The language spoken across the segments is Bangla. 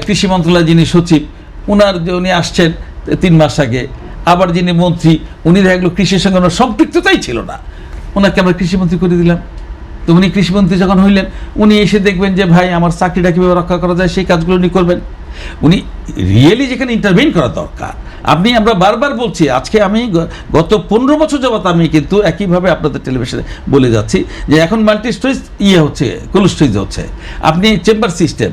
কৃষি মন্ত্রণালয়ের যিনি সচিব উনি আসছেন 3 মাস আগে, আবার যিনি মন্ত্রী উনি দেখা গেলো কৃষির সঙ্গে ওনার সম্পৃক্ততাই ছিল না, ওনাকে আমরা কৃষিমন্ত্রী করে দিলাম। তো উনি কৃষিমন্ত্রী যখন হইলেন উনি এসে দেখবেন যে ভাই আমার চাকরিটা কীভাবে রক্ষা করা যায় সেই কাজগুলো উনি করবেন। উনি রিয়েলি যেখানে ইন্টারভেন করা দরকার, আমরা বারবার বলছি, আজকে আমি গত 15 বছর যাবত আমি কিন্তু একইভাবে আপনাদের টেলিভিশনে বলে যাচ্ছি যে এখন মাল্টি স্টোরেজ হচ্ছে, কোল্ড স্টোরেজ হচ্ছে, আপনি চেম্বার সিস্টেম,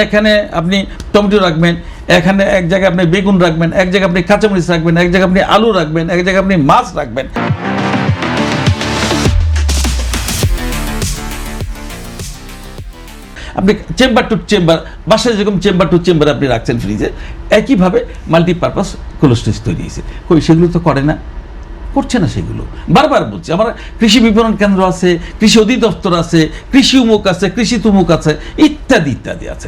এখানে আপনি টমেটো রাখবেন, এখানে এক জায়গায় আপনি বেগুন রাখবেন, এক জায়গায় আপনি কাঁচামরিচ রাখবেন, এক জায়গায় আপনি আলু রাখবেন, এক জায়গায় আপনি মাছ রাখবেন। আপনি চেম্বার টু চেম্বার, বাসায় যেরকম চেম্বার টু চেম্বার আপনি রাখছেন ফ্রিজে, একইভাবে মাল্টিপারপাস কোল্ড স্টোরেজ তৈরি হয়েছে। সেগুলো তো করে না, করছে না সেগুলো। বারবার বলছি, আমার কৃষি বিপণন কেন্দ্র আছে, কৃষি অধিদপ্তর আছে, কৃষি উমুক আছে, কৃষি তুমুক আছে, ইত্যাদি ইত্যাদি আছে।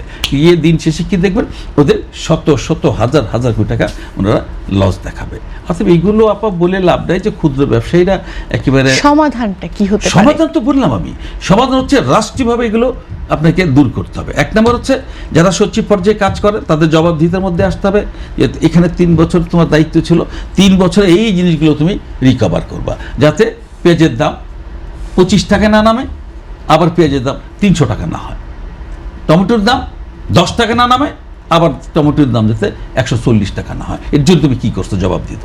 দিন শেষে কি দেখবেন, ওদের শত শত হাজার হাজার কোটি টাকা ওনারা লস দেখাবে। অর্থাৎ এইগুলো বলে লাভ নাই যে ক্ষুদ্র ব্যবসায়ীরা একেবারে। সমাধানটা কি হতে পারে? সমাধান তো বললাম আমি, সমাধান হচ্ছে রাষ্ট্রীয়ভাবে এগুলো আপনাকে দূর করতে হবে। 1 নম্বর হচ্ছে যারা সচিব পর্যায়ে কাজ করে তাদের জবাবদিহিতার মধ্যে আসতে হবে, যে এখানে 3 বছর তোমার দায়িত্ব ছিল, 3 বছরে এই জিনিসগুলো তুমি রিকভার করবা, যাতে পেঁয়াজের দাম 25 টাকা না নামে, আবার পেঁয়াজের দাম 300 টাকা না হয়, টমেটোর দাম 10 টাকা না নামে, আবার টমেটোর দাম যাতে 140 টাকা না হয়। এর জন্য তুমি কী করছো জবাব দিত,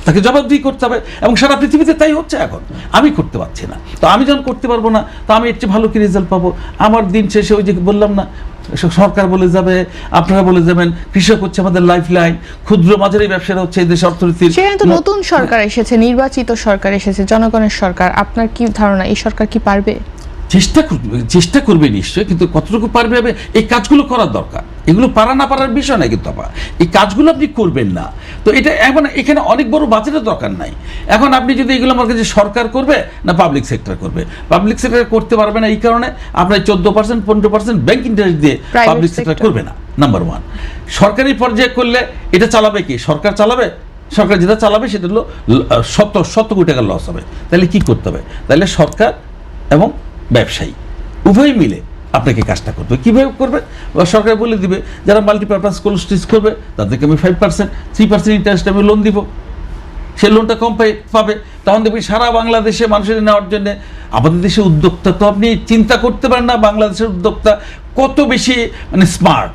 তাকে জবাবদিহি করতে হবে। এবং সারা পৃথিবীতে তাই হচ্ছে এখন। আমি করতে পারছি না, তো আমি যখন করতে পারবো না, তো আমি এর চেয়ে ভালো কি রেজাল্ট পাবো? আমার দিন শেষে ওই যে বললাম না, সরকার বলে যাবে, আপনারা বলে যাবেন কৃষক হচ্ছে আমাদের লাইফ লাইন, ক্ষুদ্র মাঝারি ব্যবসায়ীরা হচ্ছে এই দেশের অর্থনীতির। সেখানে তো নতুন সরকার এসেছে, নির্বাচিত সরকার এসেছে, জনগণের সরকার। আপনার কি ধারণা এই সরকার কি পারবে? চেষ্টা করবে নিশ্চয়ই, কিন্তু কতটুকু পারবে হবে এই কাজগুলো করার দরকার। এগুলো পারা না পারার বিষয় না, কিন্তু এই কাজগুলো আপনি করবেন না, তো এটা এখানে অনেক বড় বাজেটের দরকার নাই। এখন আপনি যদি এগুলো আমার কাছে সরকার করবে না পাবলিক সেক্টর করবে, পাবলিক সেক্টর করতে পারবে না এই কারণে আপনার 14% 15% ব্যাংক ইন্টারেস্ট দিয়ে পাবলিক সেক্টর করবে না। নাম্বার 1, সরকারি পর্যায়ে করলে এটা চালাবে কি? সরকার চালাবে। সরকার যেটা চালাবে সেটা হলো শত কোটি টাকার লস হবে। তাহলে কি করতে হবে? তাহলে সরকার এবং ব্যবসায়ী উভয় মিলে আপনাকে কাজটা করবে। কীভাবে করবে? সরকার বলে দিবে যারা মাল্টিপারপাস কোল্ড স্টোরেজ করবে তাদেরকে আমি 5%, 3% ইন্টারেস্ট আমি লোন দিব, সে লোনটা কম পাবে। তখন দেখবি সারা বাংলাদেশে মানুষের নেওয়ার জন্য। আমাদের দেশের উদ্যোক্তা তো আপনি চিন্তা করতে পারেন না, বাংলাদেশের উদ্যোক্তা কত বেশি স্মার্ট।